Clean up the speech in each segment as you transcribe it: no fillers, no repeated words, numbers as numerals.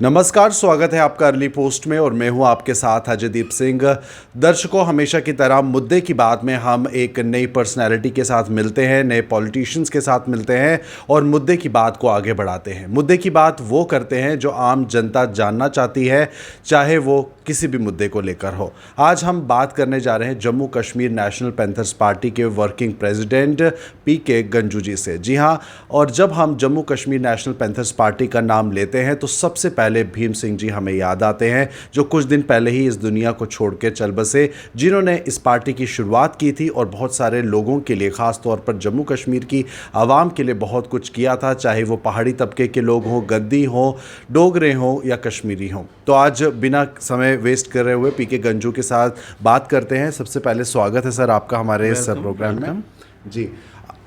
नमस्कार, स्वागत है आपका अर्ली पोस्ट में और मैं हूं आपके साथ अजयदीप सिंह। दर्शकों, हमेशा की तरह मुद्दे की बात में हम एक नई पर्सनैलिटी के साथ मिलते हैं, नए पॉलिटिशियंस के साथ मिलते हैं और मुद्दे की बात को आगे बढ़ाते हैं। मुद्दे की बात वो करते हैं जो आम जनता जानना चाहती है, चाहे वो किसी भी मुद्दे को लेकर हो। आज हम बात करने जा रहे हैं Jammu Kashmir national panthers party के वर्किंग प्रेसिडेंट पीके गंजू जी से। जी हाँ, और जब हम Jammu Kashmir national panthers party का नाम लेते हैं तो सबसे पहले भीम सिंह जी हमें याद आते हैं, जो कुछ दिन पहले ही इस दुनिया को छोड़ के चल बसे, जिन्होंने इस पार्टी की शुरुआत की थी और बहुत सारे लोगों के लिए, ख़ास तौर पर जम्मू कश्मीर की आवाम के लिए बहुत कुछ किया था, चाहे वो पहाड़ी तबके के लोग हों, गद्दी हों, डोगरे हों या कश्मीरी हों। तो आज बिना समय वेस्ट कर रहे हुए पीके गंजू के साथ बात करते हैं। सबसे पहले स्वागत है सर आपका हमारे इस प्रोग्राम में। जी,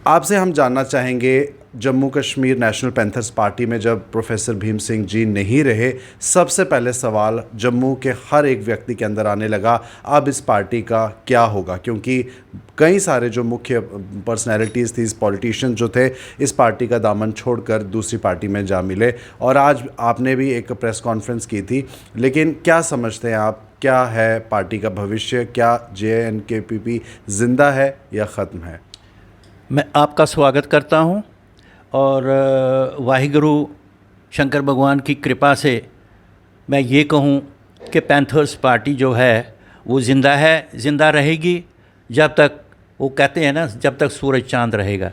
आपसे हम जानना चाहेंगे, Jammu Kashmir national panthers party में जब प्रोफेसर भीम सिंह जी नहीं रहे, सबसे पहले सवाल जम्मू के हर एक व्यक्ति के अंदर आने लगा, अब इस पार्टी का क्या होगा? क्योंकि कई सारे जो मुख्य पर्सनैलिटीज़ थी, पॉलिटिशियन जो थे, इस पार्टी का दामन छोड़कर दूसरी पार्टी में जा मिले और आज आपने भी एक प्रेस कॉन्फ्रेंस की थी। लेकिन क्या समझते हैं आप, क्या है पार्टी का भविष्य? क्या JNKPP जिंदा है या ख़त्म है? मैं आपका स्वागत करता हूं और वाहिगुरु शंकर भगवान की कृपा से मैं ये कहूं कि पैंथर्स पार्टी जो है वो ज़िंदा है, ज़िंदा रहेगी जब तक, वो कहते हैं ना, जब तक सूरज चांद रहेगा।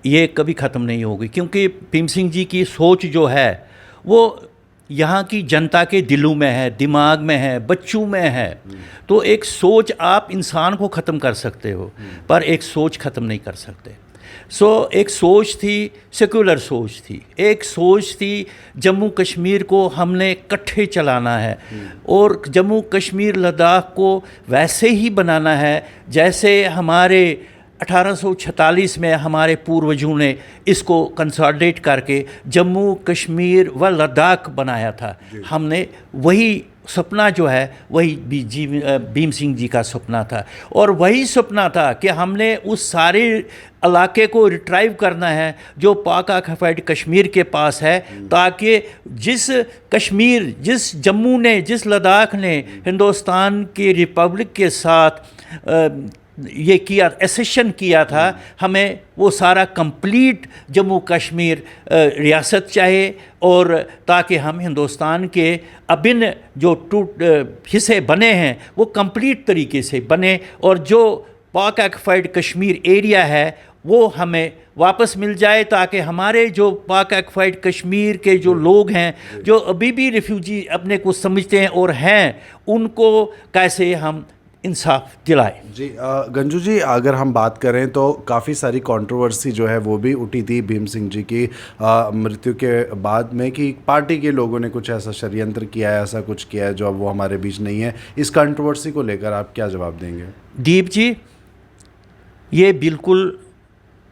ये कभी ख़त्म नहीं होगी, क्योंकि भीम सिंह जी की सोच जो है वो यहाँ की जनता के दिलों में है, दिमाग में है, बच्चों में है। तो एक सोच, आप इंसान को ख़त्म कर सकते हो पर एक सोच ख़त्म नहीं कर सकते। एक सोच थी, सेक्युलर सोच थी, एक सोच थी जम्मू कश्मीर को हमने इकट्ठे चलाना है और जम्मू कश्मीर लद्दाख को वैसे ही बनाना है जैसे हमारे 1846 में हमारे पूर्वजों ने इसको कंसोलिडेट करके जम्मू कश्मीर व लद्दाख बनाया था। हमने वही सपना जो है वही भीम सिंह जी का सपना था और वही सपना था कि हमने उस सारे इलाके को रिट्राइव करना है जो पाक ऑक्युपाइड कश्मीर के पास है, ताकि जिस कश्मीर, जिस जम्मू ने, जिस लद्दाख ने हिंदुस्तान की रिपब्लिक के साथ ये किया, एसेशन किया था, हमें वो सारा कंप्लीट जम्मू कश्मीर रियासत चाहे और ताकि हम हिंदुस्तान के अभिन्न जो हिस्से बने हैं वो कंप्लीट तरीके से बने और जो पाक ऑक्युपाइड कश्मीर एरिया है वो हमें वापस मिल जाए, ताकि हमारे जो पाक ऑक्युपाइड कश्मीर के जो लोग हैं, जो अभी भी रिफ्यूजी अपने को समझते हैं और हैं, उनको कैसे हम इंसाफ दिलाए। जी गंजू जी, अगर हम बात करें तो काफ़ी सारी कंट्रोवर्सी जो है वो भी उठी थी भीम सिंह जी की मृत्यु के बाद में, कि पार्टी के लोगों ने कुछ ऐसा षड्यंत्र किया है, ऐसा कुछ किया है जो अब वो हमारे बीच नहीं है। इस कंट्रोवर्सी को लेकर आप क्या जवाब देंगे? दीप जी, ये बिल्कुल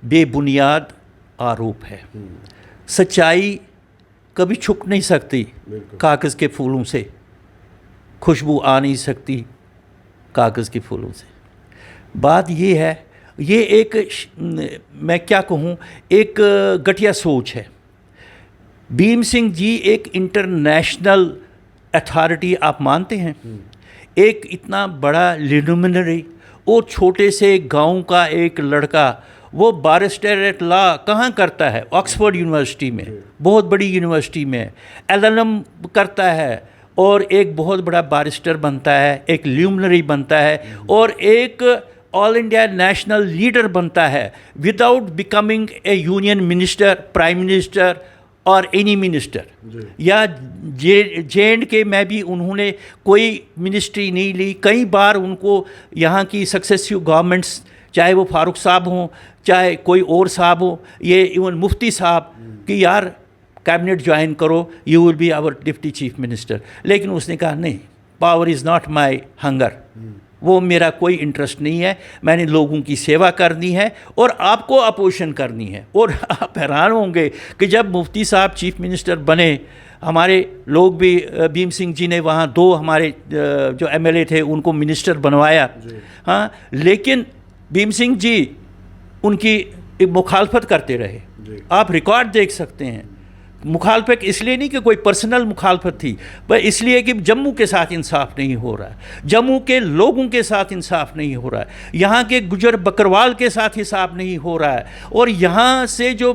बेबुनियाद आरोप है। सच्चाई कभी छुप नहीं सकती, कागज़ के फूलों से खुशबू आ नहीं सकती, कागज़ के फूलों से। बात ये है, ये एक, मैं क्या कहूँ, एक घटिया सोच है। भीम सिंह जी एक इंटरनेशनल अथॉरिटी आप मानते हैं? एक इतना बड़ा लिडुमिनरी और छोटे से गांव का एक लड़का, वो बैरिस्टर एट लॉ कहाँ करता है? ऑक्सफोर्ड यूनिवर्सिटी में, बहुत बड़ी यूनिवर्सिटी में LLM करता है और एक बहुत बड़ा बैरिस्टर बनता है, एक ल्यूमिनरी बनता है और एक ऑल इंडिया नेशनल लीडर बनता है without becoming A union minister, prime minister और एनी मिनिस्टर। या JNK में भी उन्होंने कोई मिनिस्ट्री नहीं ली। कई बार उनको यहाँ की सक्सेसिव गवर्नमेंट्स, चाहे वो फारूक साहब हों, चाहे कोई और साहब हो, ये इवन मुफ्ती साहब, कि यार कैबिनेट ज्वाइन करो, you will be our deputy chief minister. लेकिन उसने कहा नहीं, power is not my hunger, वो मेरा कोई इंटरेस्ट नहीं है, मैंने लोगों की सेवा करनी है और आपको अपोजिशन करनी है। और आप हैरान होंगे कि जब मुफ्ती साहब चीफ मिनिस्टर बने, हमारे लोग भी, भीम सिंह जी ने वहाँ 2 हमारे जो MLA थे उनको मिनिस्टर बनवाया, हाँ, लेकिन भीम सिंह जी उनकी मुखालफत करते रहे। आप रिकॉर्ड देख सकते हैं मुखालफत इसलिए नहीं कि कोई पर्सनल मुखालफत थी, पर इसलिए कि जम्मू के साथ इंसाफ नहीं हो रहा है, जम्मू के लोगों के साथ इंसाफ नहीं हो रहा है, यहाँ के गुजर बकरवाल के साथ इंसाफ नहीं हो रहा है, और यहाँ से जो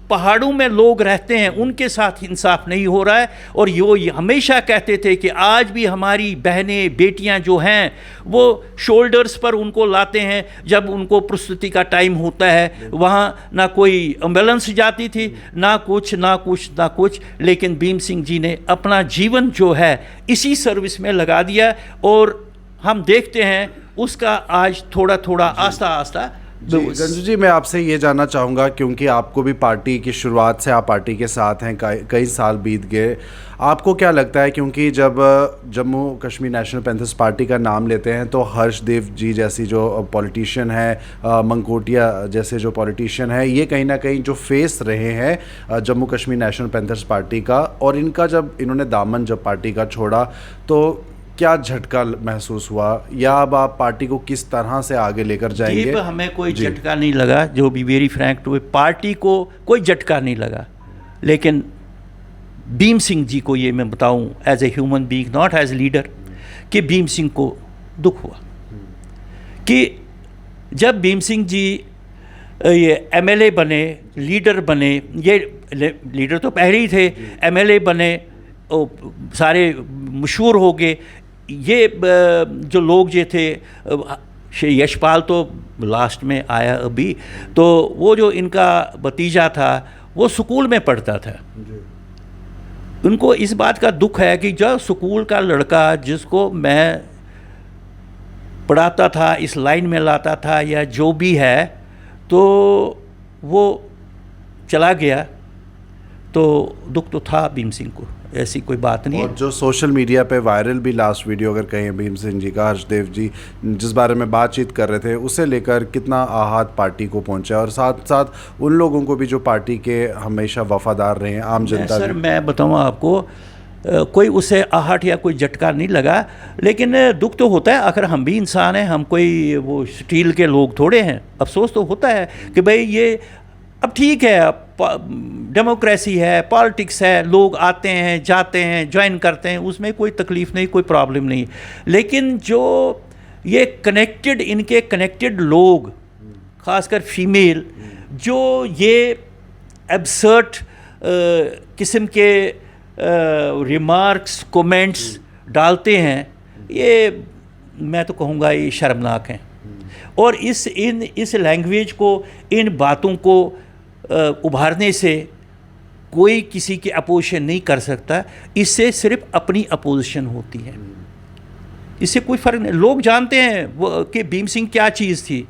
पहाड़ों में लोग रहते हैं उनके साथ इंसाफ नहीं हो रहा है। और ये हमेशा कहते थे कि आज भी हमारी बहनें बेटियां जो हैं वो शोल्डर्स पर उनको लाते हैं जब उनको प्रस्तुति का टाइम होता है। वहाँ ना कोई एम्बुलेंस जाती थी, ना कुछ, लेकिन भीम सिंह जी ने अपना जीवन जो है इसी सर्विस में लगा दिया, और हम देखते हैं उसका आज थोड़ा थोड़ा आस्ता आस्ता। गंजू जी, मैं आपसे ये जानना चाहूँगा, क्योंकि आपको भी पार्टी की शुरुआत से आप पार्टी के साथ हैं, कई साल बीत गए, आपको क्या लगता है, क्योंकि जब Jammu Kashmir national panthers party का नाम लेते हैं तो हर्षदेव जी जैसी जो पॉलिटिशियन है, मंगकोटिया जैसे जो पॉलिटिशियन है, ये कहीं ना कहीं जो फेस रहे हैं Jammu Kashmir national panthers party का, और इनका जब इन्होंने दामन जब पार्टी का छोड़ा तो क्या झटका महसूस हुआ, या अब आप पार्टी को किस तरह से आगे लेकर जाएंगे? हमें कोई झटका नहीं लगा, जो भी वेरी फ्रैंक टू, पार्टी को कोई झटका नहीं लगा, लेकिन भीम सिंह जी को ये मैं बताऊं as a human being, not as leader, कि भीम सिंह को दुख हुआ कि जब भीम सिंह जी ये एमएलए बने, लीडर बने, ये लीडर तो पहले ही थे, एमएलए बने, सारे मशहूर हो गए, ये जो लोग जो थे, यशपाल तो लास्ट में आया अभी, तो वो जो इनका भतीजा था वो स्कूल में पढ़ता था। उनको इस बात का दुख है कि जो स्कूल का लड़का जिसको मैं पढ़ाता था, इस लाइन में लाता था या जो भी है, तो वो चला गया, तो दुख तो था भीम सिंह को, ऐसी कोई बात नहीं। और जो सोशल मीडिया पे वायरल भी लास्ट वीडियो अगर कहें भीम सिंह जी का, हर्षदेव जी जिस बारे में बातचीत कर रहे थे, उसे लेकर कितना आहत पार्टी को पहुंचा, और साथ साथ उन लोगों को भी जो पार्टी के हमेशा वफादार रहे हैं, आम जनता। सर मैं बताऊं आपको, कोई उसे आहट या कोई झटका नहीं लगा, लेकिन दुख तो होता है, आखिर हम भी इंसान हैं, हम कोई वो स्टील के लोग थोड़े हैं। अफसोस तो होता है कि भाई ये अब ठीक है, डेमोक्रेसी है, पॉलिटिक्स है, लोग आते हैं जाते हैं, ज्वाइन करते हैं, उसमें कोई तकलीफ़ नहीं, कोई प्रॉब्लम नहीं, लेकिन जो ये इनके कनेक्टेड लोग, ख़ासकर फीमेल, जो ये एब्सर्ट किस्म के रिमार्क्स कमेंट्स डालते हैं, ये मैं तो कहूँगा ये शर्मनाक हैं। और इस लैंग्वेज को, इन बातों को उभारने से कोई किसी की अपोजिशन नहीं कर सकता, इससे सिर्फ अपनी अपोजिशन होती है, इससे कोई फ़र्क नहीं। लोग जानते हैं कि भीम सिंह क्या चीज़ थी,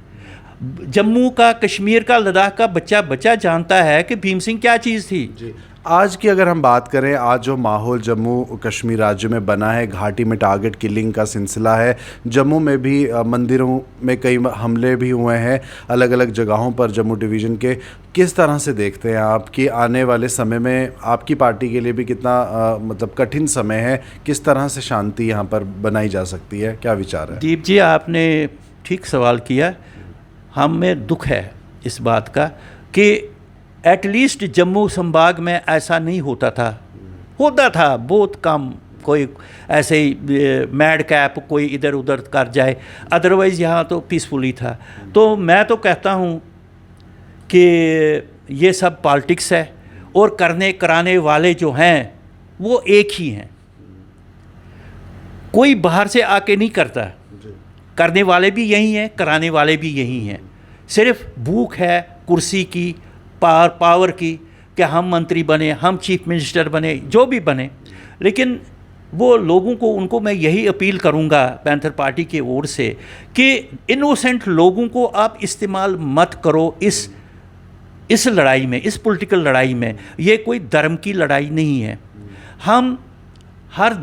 जम्मू का, कश्मीर का, लद्दाख का बच्चा जानता है कि भीम सिंह क्या चीज़ थी। जी। आज की अगर हम बात करें, आज जो माहौल जम्मू कश्मीर राज्य में बना है, घाटी में टारगेट किलिंग का सिलसिला है, जम्मू में भी मंदिरों में कई हमले भी हुए हैं अलग अलग जगहों पर जम्मू डिवीज़न के, किस तरह से देखते हैं आप कि आने वाले समय में आपकी पार्टी के लिए भी कितना मतलब कठिन समय है, किस तरह से शांति यहाँ पर बनाई जा सकती है, क्या विचार है? दीप जी, आपने ठीक सवाल किया। हमें दुख है इस बात का कि एटलीस्ट जम्मू संभाग में ऐसा नहीं होता था बहुत कम, कोई ऐसे ही मैड कैप कोई इधर उधर कर जाए, अदरवाइज़ यहाँ तो पीसफुली था। तो मैं तो कहता हूँ कि ये सब पॉलिटिक्स है, और कराने वाले जो हैं वो एक ही हैं, कोई बाहर से आके नहीं करता, करने वाले भी यही हैं, कराने वाले भी यही हैं। सिर्फ भूख है कुर्सी की, पावर की, कि हम मंत्री बने, हम चीफ मिनिस्टर बने, जो भी बने, लेकिन वो लोगों को, उनको मैं यही अपील करूंगा पैंथर पार्टी की ओर से कि इनोसेंट लोगों को आप इस्तेमाल मत करो इस लड़ाई में, इस पॉलिटिकल लड़ाई में। ये कोई धर्म की लड़ाई नहीं है। हम हर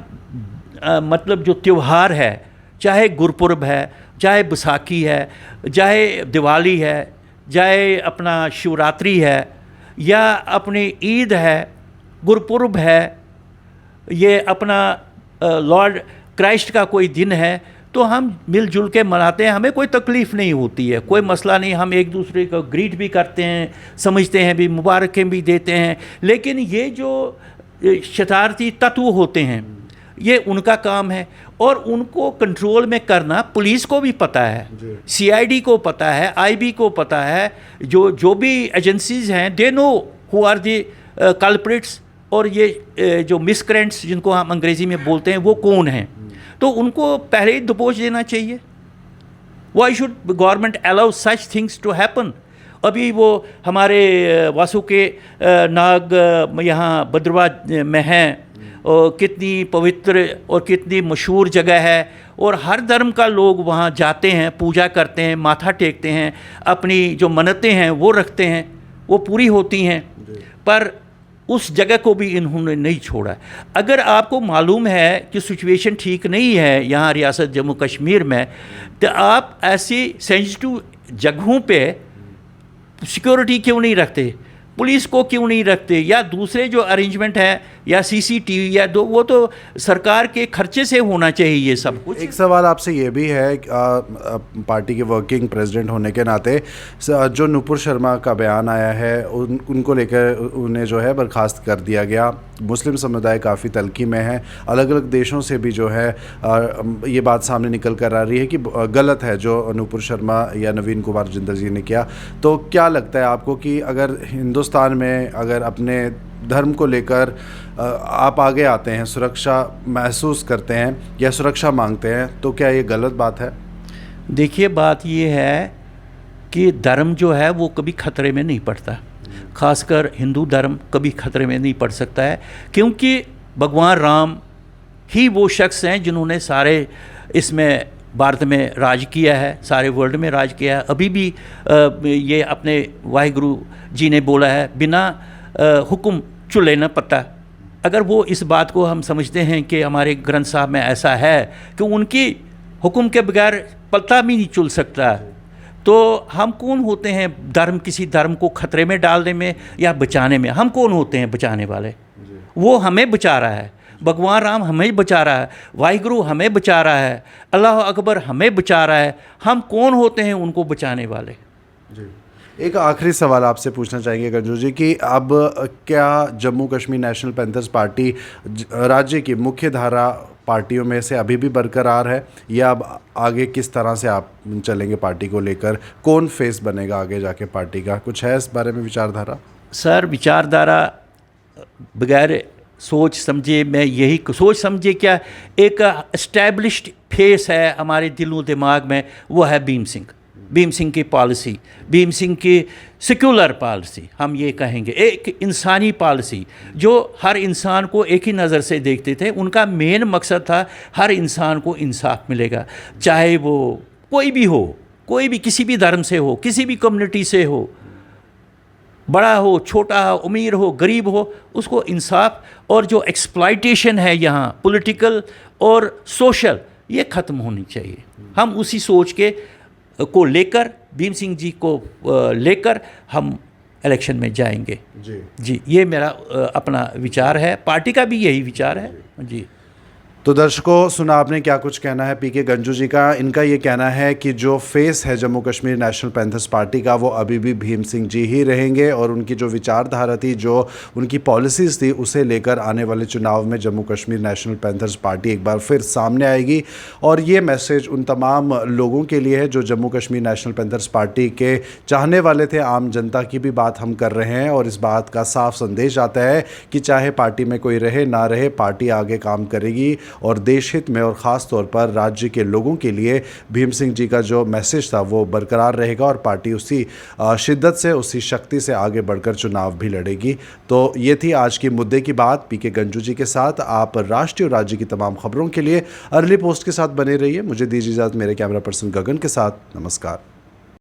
मतलब जो त्यौहार है, चाहे गुरपुरब है, चाहे बैसाखी है, चाहे दिवाली है, चाहे अपना शिवरात्रि है, या अपनी ईद है, गुरपुरब है, ये अपना लॉर्ड क्राइस्ट का कोई दिन है, तो हम मिलजुल के मनाते हैं, हमें कोई तकलीफ़ नहीं होती है, कोई मसला नहीं, हम एक दूसरे को ग्रीट भी करते हैं, समझते हैं भी, मुबारकें भी देते हैं। लेकिन ये जो शरारती तत्व होते हैं ये उनका काम है और उनको कंट्रोल में करना पुलिस को भी पता है, सीआईडी को पता है, आईबी को पता है, जो भी एजेंसीज हैं they know who are the culprits, और ये जो मिसक्रेंट्स जिनको हम अंग्रेज़ी में बोलते हैं वो कौन हैं। तो उनको पहले ही दबोच देना चाहिए। Why should government allow such things to happen. अभी वो हमारे वासुके नाग यहाँ भद्रवाह में हैं, और कितनी पवित्र और कितनी मशहूर जगह है, और हर धर्म का लोग वहाँ जाते हैं, पूजा करते हैं, माथा टेकते हैं, अपनी जो मन्नतें हैं वो रखते हैं, वो पूरी होती हैं। पर उस जगह को भी इन्होंने नहीं छोड़ा। अगर आपको मालूम है कि सिचुएशन ठीक नहीं है यहाँ रियासत जम्मू कश्मीर में, तो आप ऐसी सेंसिटिव जगहों पे सिक्योरिटी क्यों नहीं रखते, पुलिस को क्यों नहीं रखते, या दूसरे जो अरेंजमेंट है, या सीसीटीवी, या वो तो सरकार के खर्चे से होना चाहिए ये सब कुछ। एक सवाल आपसे ये भी है, पार्टी के वर्किंग प्रेसिडेंट होने के नाते जो नुपुर शर्मा का बयान आया है उनको लेकर उन्हें जो है बर्खास्त कर दिया गया। मुस्लिम समुदाय काफ़ी तलखी में है, अलग अलग देशों से भी जो है ये बात सामने निकल कर आ रही है कि गलत है जो नुपुर शर्मा या नवीन कुमार जिंदल जी ने किया। तो क्या लगता है आपको कि अगर हिंदुस्तान में अगर अपने धर्म को लेकर आप आगे आते हैं, सुरक्षा महसूस करते हैं या सुरक्षा मांगते हैं, तो क्या ये गलत बात है? देखिए, बात ये है कि धर्म जो है वो कभी खतरे में नहीं पड़ता, खासकर हिंदू धर्म कभी खतरे में नहीं पड़ सकता है, क्योंकि भगवान राम ही वो शख्स हैं जिन्होंने सारे इसमें भारत में राज किया है, सारे वर्ल्ड में राज किया है। अभी भी ये अपने वाहिगुरु जी ने बोला है, बिना हुक्म चूल्हे न पत्ता। अगर वो इस बात को हम समझते हैं कि हमारे ग्रंथ साहब में ऐसा है कि उनकी हुक्म के बगैर पत्ता भी नहीं चुल सकता, तो हम कौन होते हैं धर्म, किसी धर्म को खतरे में डालने में या बचाने में? हम कौन होते हैं बचाने वाले? वो हमें बचा रहा है, भगवान राम हमें बचा रहा है, वाहिगुरु हमें बचा रहा है, अल्लाह अकबर हमें बचा रहा है। हम कौन होते हैं उनको बचाने वाले? जी, एक आखिरी सवाल आपसे पूछना चाहेंगे गंजू जी कि अब क्या Jammu Kashmir national panthers party राज्य की मुख्य धारा पार्टियों में से अभी भी बरकरार है, या अब आगे किस तरह से आप चलेंगे पार्टी को लेकर? कौन फेस बनेगा आगे जाके पार्टी का? कुछ है इस बारे में विचारधारा? सर, विचारधारा बगैर सोच समझे, मैं यही सोच समझे क्या, एक एस्टैब्लिश्ड फेस है हमारे दिलों दिमाग में, वो है भीम सिंह। भीम सिंह की पॉलिसी, भीम सिंह की सेक्युलर पॉलिसी, हम ये कहेंगे एक इंसानी पॉलिसी, जो हर इंसान को एक ही नज़र से देखते थे। उनका मेन मकसद था हर इंसान को इंसाफ मिलेगा, चाहे वो कोई भी हो, कोई भी किसी भी धर्म से हो, किसी भी कम्युनिटी से हो, बड़ा हो, छोटा हो, अमीर हो, गरीब हो, उसको इंसाफ। और जो एक्सप्लॉइटेशन है यहाँ पॉलिटिकल और सोशल, ये ख़त्म होनी चाहिए। हम उसी सोच को लेकर, भीम सिंह जी को लेकर हम इलेक्शन में जाएंगे। जी, ये मेरा अपना विचार है, पार्टी का भी यही विचार है। जी, तो दर्शकों, सुना आपने क्या कुछ कहना है पीके गंजू जी का। इनका ये कहना है कि जो फेस है Jammu Kashmir national panthers party का, वो अभी भी भीम सिंह जी ही रहेंगे, और उनकी जो विचारधारा थी, जो उनकी पॉलिसीज़ थी, उसे लेकर आने वाले चुनाव में Jammu Kashmir national panthers party एक बार फिर सामने आएगी। और ये मैसेज उन तमाम लोगों के लिए है जो Jammu Kashmir national panthers party के चाहने वाले थे। आम जनता की भी बात हम कर रहे हैं, और इस बात का साफ संदेश आता है कि चाहे पार्टी में कोई रहे ना रहे, पार्टी आगे काम करेगी, और देश हित में और ख़ास तौर पर राज्य के लोगों के लिए भीम सिंह जी का जो मैसेज था वो बरकरार रहेगा, और पार्टी उसी शिद्दत से, उसी शक्ति से आगे बढ़कर चुनाव भी लड़ेगी। तो ये थी आज की मुद्दे की बात पीके गंजू जी के साथ। आप राष्ट्रीय और राज्य की तमाम खबरों के लिए अर्ली पोस्ट के साथ बने रहिए। मुझे दीजिए इजाज़त, मेरे कैमरा पर्सन गगन के साथ। नमस्कार।